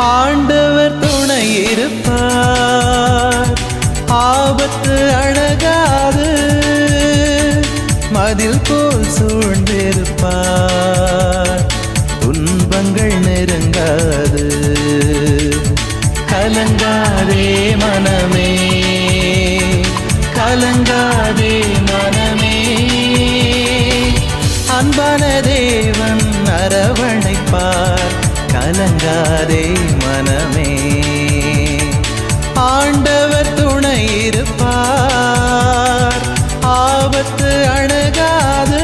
ஆண்டவர் துணை இருப்பார், ஆபத்து அழகாது, மதில் போல் சூழ்ந்திருப்பார், துன்பங்கள் நெருங்காது. கலங்காதே மனமே, கலங்காதே மனமே, அன்பான தேவன் அரவணைப்பார். கலங்காதே மனமே, ஆண்டவர் துணை இருப்பார், ஆபத்து அணுகாது,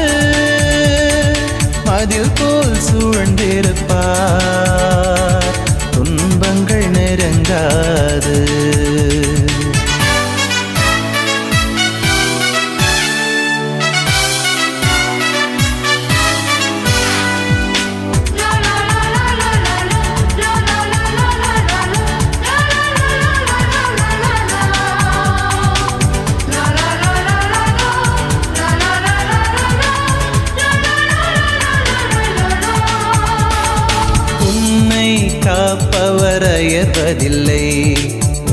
மதில் போல் சூழ்ந்திருப்பார், துன்பங்கள் நெருங்காது. காப்பவர் அயர்வதில்லை,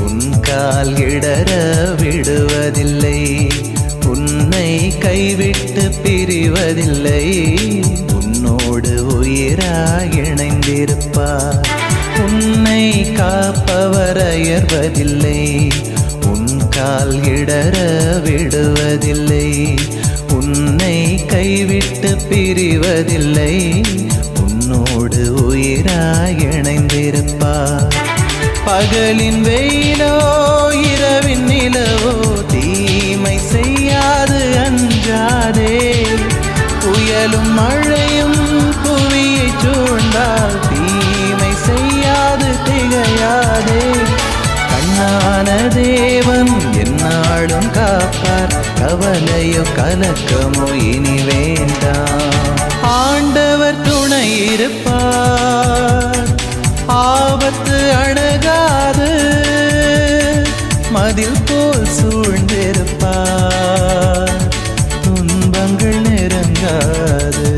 உன் கால் இடற விடுவதில்லை, உன்னை கைவிட்டு பிரிவதில்லை, உன்னோடு உயிராய் இணைந்திருப்பார். உன்னை காப்பவர் அயர்வதில்லை, உன் கால் இடற விடுவதில்லை, உன்னை கைவிட்டு பிரிவதில்லை, உன்னோடு உயிராய் இணைந்திருப்பார். பகலின் வெயிலோ இரவின் நிலவோ தீமை செய்யாது அஞ்சாதே, புயலும் மழையும் புவியை சூழ்ந்தால் தீமை செய்யாது திகையாதே. கண்ணான தேவன் எந்நாளும் காப்பார், கவலையோ கலக்கமோ இனி வேண்டாம். ஆண்டவர் துணை இருப்பார், ஆபத்து அணுகாது, மதில் போல் சூழ்ந்திருப்பார், துன்பங்கள் நெருங்காது.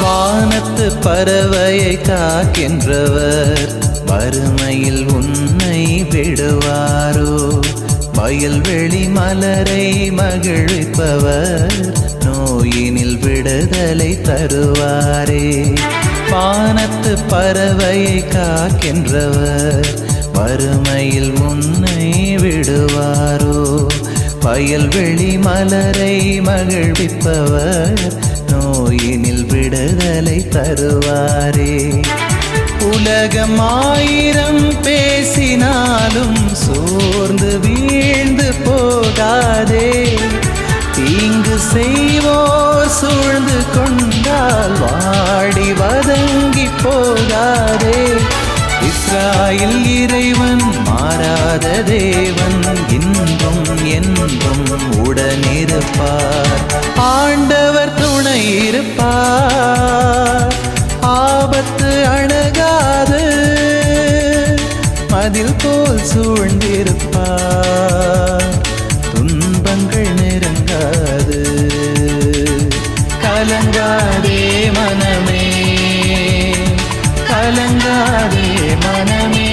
வானத்து பறவையை காக்கின்றவர் வறுமையில் உன்னை விடுவாரோ, வயல்வெளி மலரை மகிழ்விப்பவர் நோயினில் விடுதலை தருவாரே. வானத்து பறவையை காக்கின்றவர் வறுமையில் உன்னை விடுவாரோ, வயல்வெளி மலரை மகிழ்விப்பவர் நோயினில் விடுதலை தருவாரே. உலகம் ஆயிரம் பேசினாலும் சோர்ந்து வீழ்ந்து போகாதே, தீங்கு செய்வோர் சூழ்ந்து கொண்டால் வாடி வதங்கி போகாதே. இஸ்ராயேல் இறைவன் மாறாத தேவன், இன்றும் என்றும் உடனிருப்பார். ஆண்டவர் துணை இருப்பார், ஆபத்து அணுகாது, மதில் போல் சூழ்ந்திருப்பார், துன்பங்கள் நெருங்காது. கலங்காதே மனமே, கலங்காதே மனமே,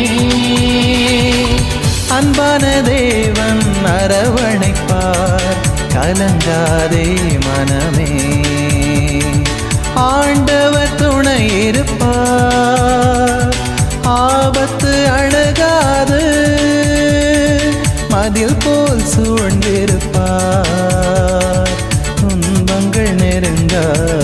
அன்பான தேவன் அரவணைப்பார். கலங்காதே மனமே, ஆண்டவர் துணை இருப்பார், ஆபத்து அணுகாது, மதில் போல் சூழ்ந்திருப்பார். அஞ்சாதே